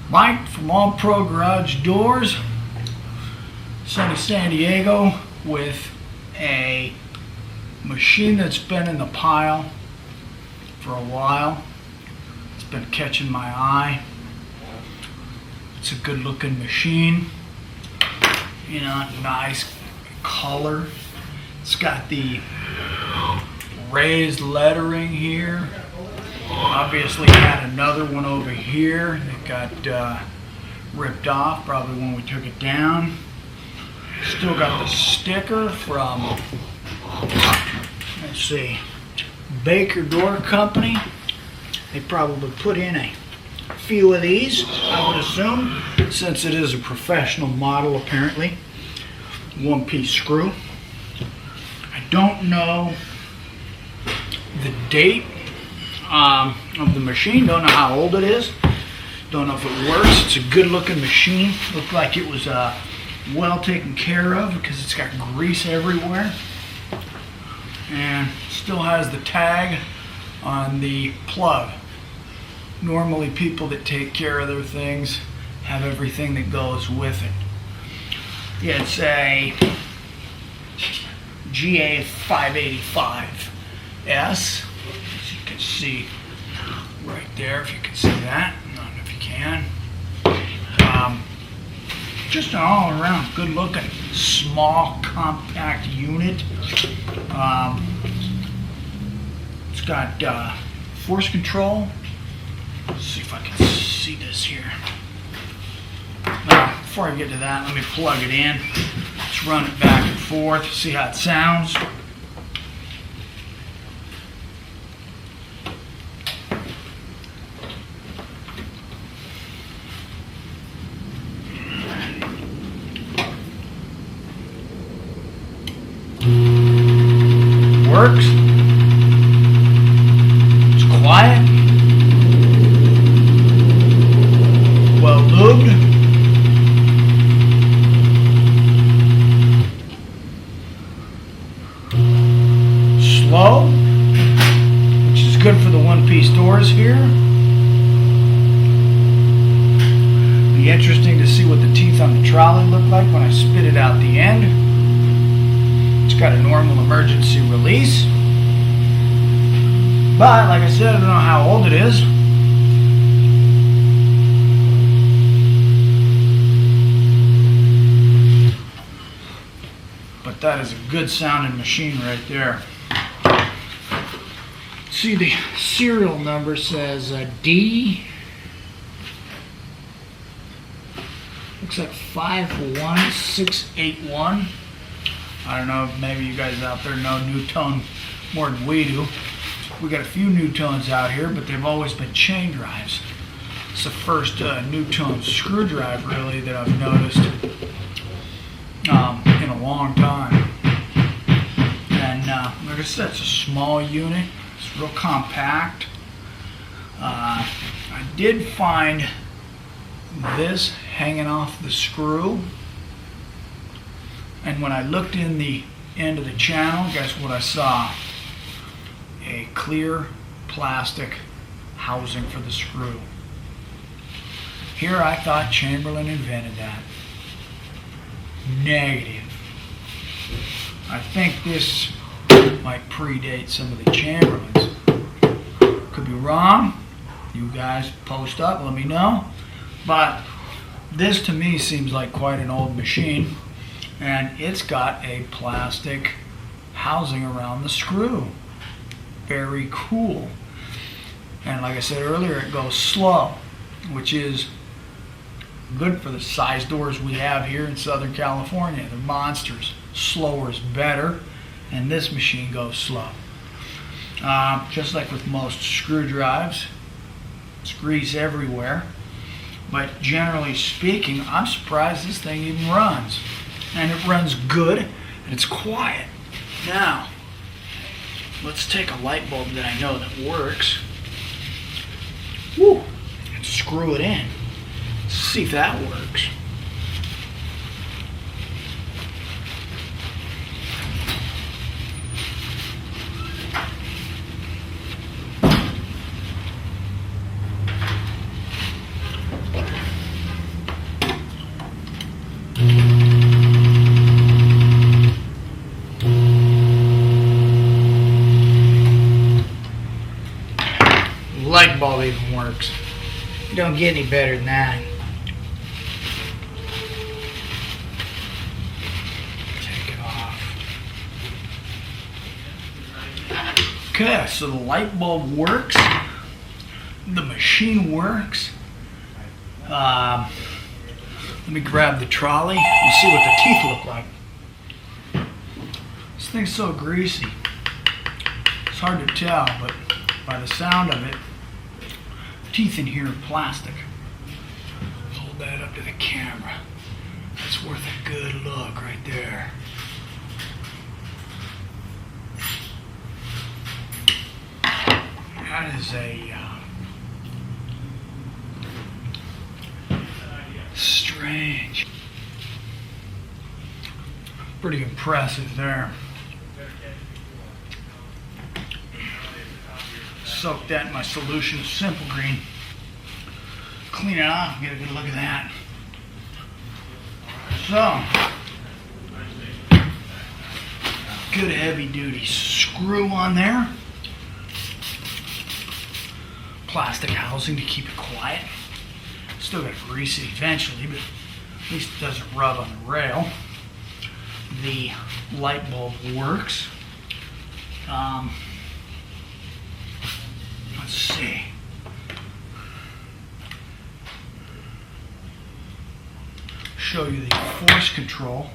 Mike from All Pro Garage Doors, sunny San Diego, with a machine that's been in the pile for a while. It's been catching my eye. It's a good looking machine, you know, nice color. It's got the raised lettering here. Obviously had another one over here that got ripped off, probably when we took it down. Still got the sticker from, let's see, Baker Door Company. They probably put in a few of these, I would assume, since it is a professional model apparently. One-piece screw. I don't know the date of the machine, don't know how old it is, don't know if it works. It's a good looking machine. Looked like it was well taken care of because it's got grease everywhere, and still has the tag on the plug. Normally people that take care of their things have everything that goes with it. It's a GA 585S, as you can see right there, if you can see that. I don't know if you can. Just an all-around good-looking, small, compact unit. It's got force control. Let's see if I can see this here. Now, before I get to that, let me plug it in. Let's run it back and forth, see how it sounds. Works. It's quiet. Well lubed. Slow, which is good for the one-piece doors here. Be interesting to see what the teeth on the trolley look like when I spit it out the end. It's got a normal emergency release, but like I said, I don't know how old it is. But that is a good sounding machine right there. See, the serial number says D. Looks like 51681. I don't know if maybe you guys out there know Nutone more than we do. We got a few Nutones out here, but they've always been chain drives. It's the first Nutone Screwdrive really that I've noticed in a long time. And like I said, it's a small unit. It's real compact. I did find this hanging off the screw. And when I looked in the end of the channel, guess what I saw? A clear plastic housing for the screw. Here I thought Chamberlain invented that. Negative. I think this might predate some of the Chamberlains. Could be wrong. You guys post up, let me know. But this to me seems like quite an old machine. And it's got a plastic housing around the screw. Very cool. And like I said earlier, it goes slow, which is good for the size doors we have here in Southern California. They're monsters. Slower is better, and this machine goes slow. Just like with most screw drives, it's grease everywhere. But generally speaking, I'm surprised this thing even runs. And it runs good, and it's quiet. Now, let's take a light bulb that I know that works. Woo! And screw it in. See if that works. You don't get any better than that. Take it off. Okay, so the light bulb works. The machine works. Let me grab the trolley and see what the teeth look like. This thing's so greasy. It's hard to tell, but by the sound of it, the teeth in here are plastic. Hold that up to the camera. That's worth a good look right there. That is a strange. Pretty impressive there. Soak that in my solution of Simple Green. Clean it off, get a good look at that. So, good heavy duty screw on there. Plastic housing to keep it quiet. Still got to grease it eventually, but at least it doesn't rub on the rail. The light bulb works. Let's see. Show you the force control.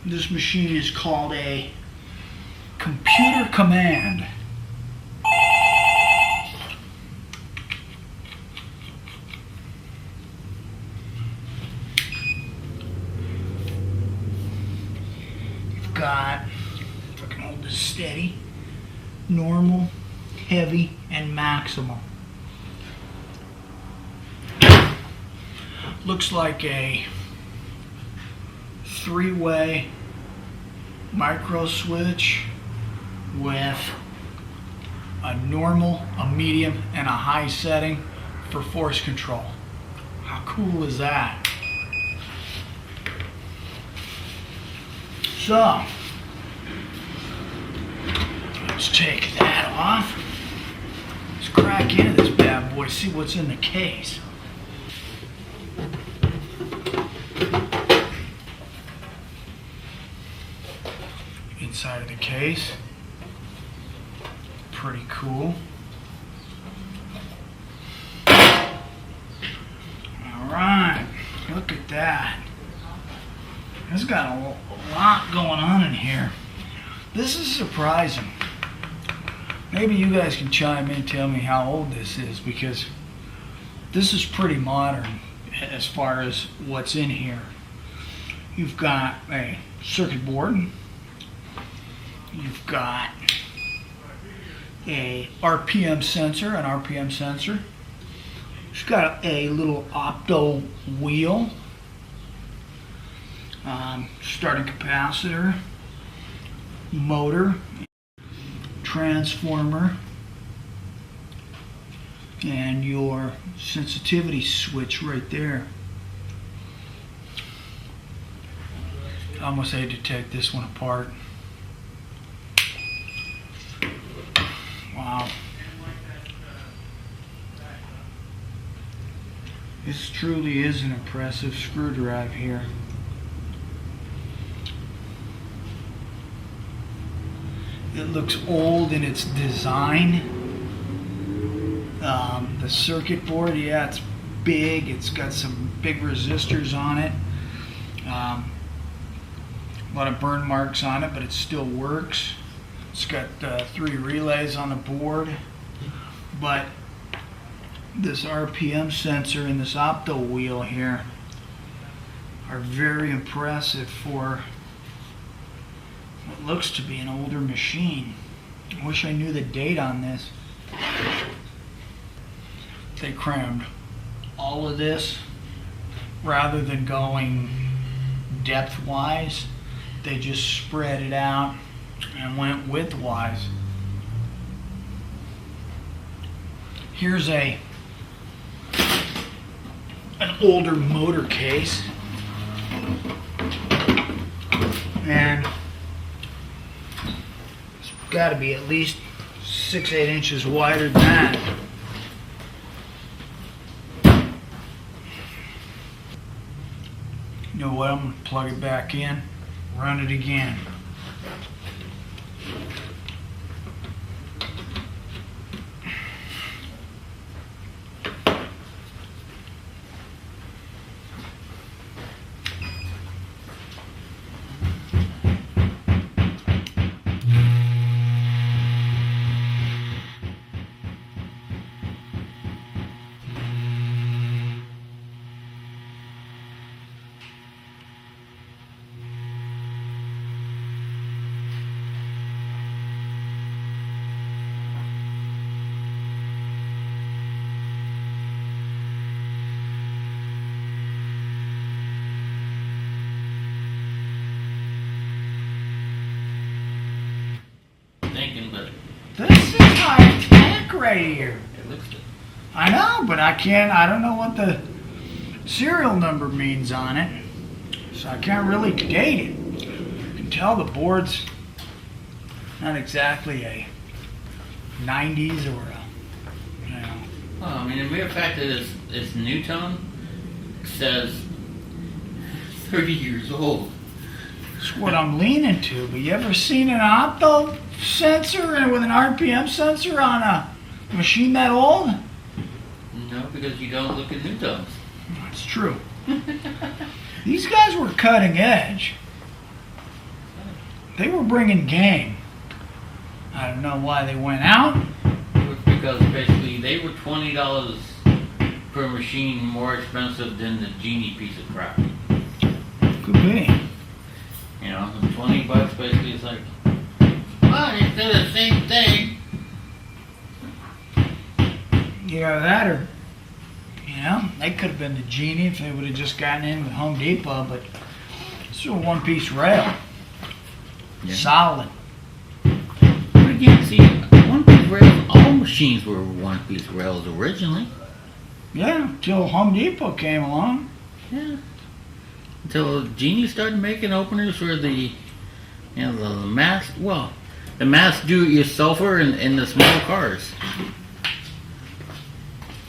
This machine is called a computer command. Got, if I can hold this steady, normal, heavy, and maximum. Looks like a three-way micro switch with a normal, a medium, and a high setting for force control. How cool is that? So, let's take that off. Let's crack into this bad boy, see what's in the case. Inside of the case, pretty cool. Alright, look at that. It's got a lot going on in here. This is surprising. Maybe you guys can chime in and tell me how old this is, because this is pretty modern as far as what's in here. You've got a circuit board. You've got a RPM sensor, It's got a little opto wheel. Starting capacitor, motor, transformer, and your sensitivity switch right there. I almost had to take this one apart. Wow. This truly is an impressive screwdrive here. It looks old in its design. The circuit board, yeah, it's big. It's got some big resistors on it. A lot of burn marks on it, but it still works. It's got 3 relays on the board. But this RPM sensor and this opto wheel here are very impressive for what looks to be an older machine. I wish I knew the date on this. They crammed all of this, rather than going depth-wise, they just spread it out and went width-wise. Here's an older motor case, and it's got to be at least 6-8 inches wider than that. what, I'm gonna plug it back in, run it again. But This is high tech right here. it looks good. I know, but I don't know what the serial number means on it. So I can't really date it. You can tell the board's not exactly a 90s or a, you know. Well, I mean, the mere fact that it's Nutone says 30 years old. That's what I'm leaning to. But you ever seen an opto sensor and with an RPM sensor on a machine that old? No, because you don't look at Nutones. That's true. These guys were cutting edge. They were bringing game. I don't know why they went out. It was because basically they were $20 per machine more expensive than the Genie piece of crap. Could be. You know, $20 basically is like, well, it's the same thing. Either that or, you know, they could have been the Genie if they would have just gotten in with Home Depot, but it's a one-piece rail. Yeah. Solid. But again, see, one-piece rails, all machines were one-piece rails originally. Yeah, until Home Depot came along. Yeah. Until Genie started making openers for the, you know, the mass, well, the mass do-it-yourselfer in the small cars.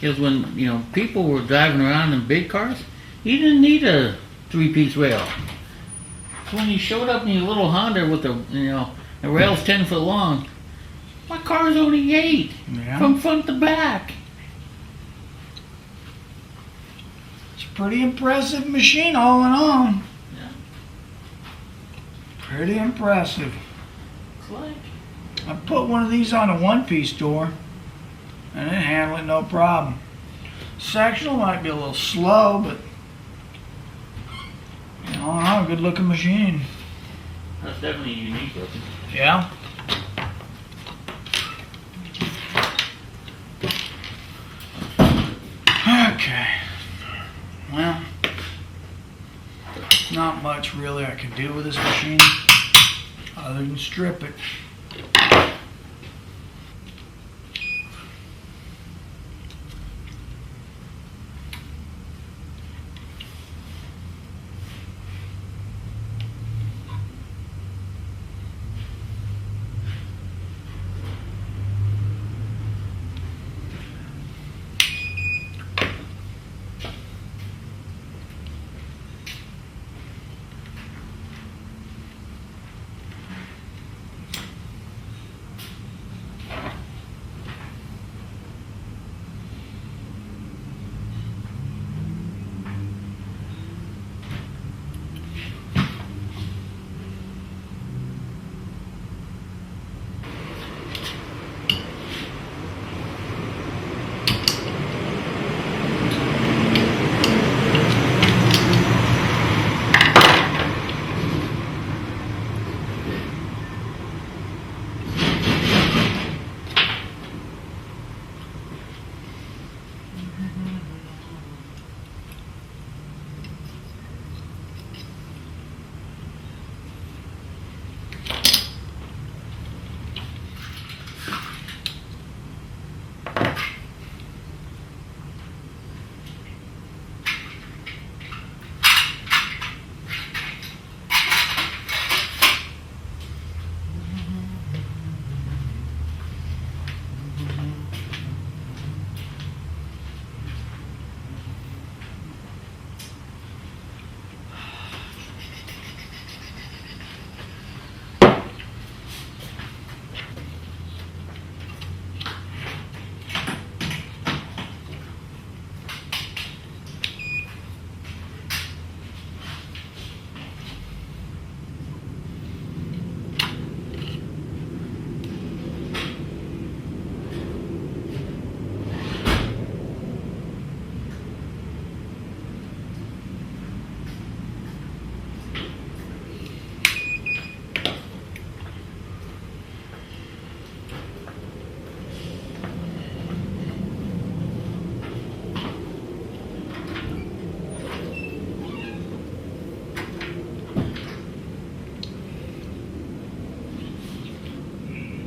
Because when, you know, people were driving around in big cars, you didn't need a three-piece rail. So when you showed up in your little Honda with the, you know, the rail's 10 foot long, my car's only 8 Yeah. from front to back. It's a pretty impressive machine, all in all. Yeah. Pretty impressive. It's like, I put one of these on a one-piece door, and it handled it no problem. Sectional might be a little slow, but you know, a good-looking machine. that's definitely unique looking. Yeah. Okay. Well, not much really I can do with this machine other than strip it.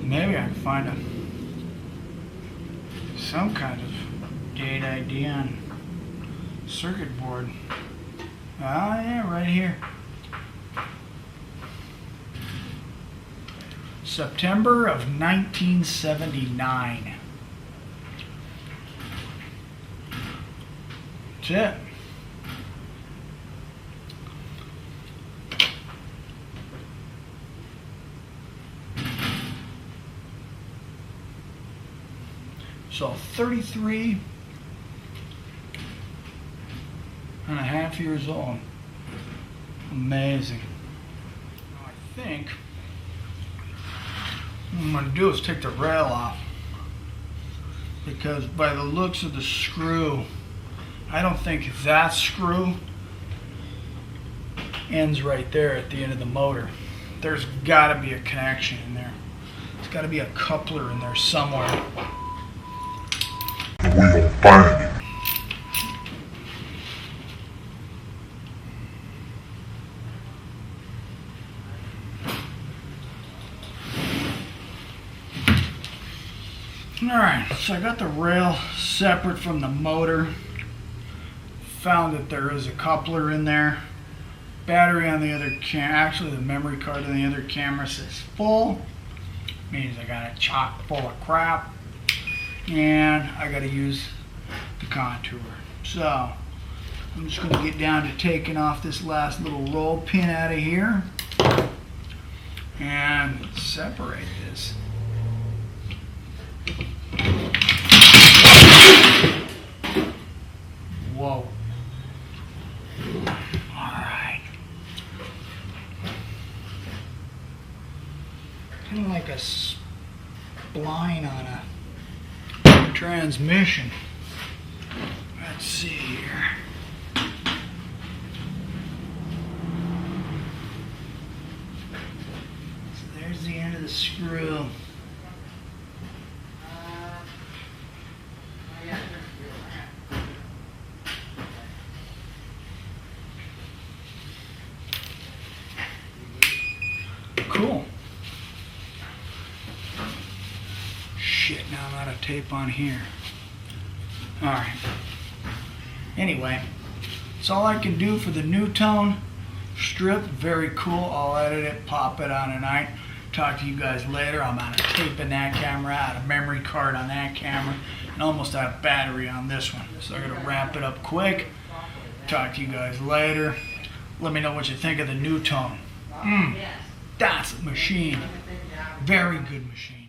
Maybe I can find some kind of date ID on circuit board. Ah, yeah, right here. September of 1979. That's it. So 33 and a half years old. Amazing. I think what I'm going to do is take the rail off, because by the looks of the screw, I don't think that screw ends right there at the end of the motor. There's got to be a connection in there. There's got to be a coupler in there somewhere. We gonna find it. Alright, so I got the rail separate from the motor. Found that there is a coupler in there. Battery on the other actually the memory card on the other camera says full. Means I got it chock full of crap. And I got to use the contour. So I'm just going to get down to taking off this last little roll pin out of here and separate this. Whoa. Alright. Kind of like a spline on a transmission. Let's see here. So there's the end of the screw. Cool. Shit, now I'm out of tape on here. Alright. Anyway, that's all I can do for the Nutone strip. Very cool. I'll edit it, pop it on tonight. Talk to you guys later. I'm out of tape in that camera, out of memory card on that camera, and almost out of battery on this one. So I'm going to wrap it up quick. Talk to you guys later. Let me know what you think of the Nutone. That's a machine. Very good machine.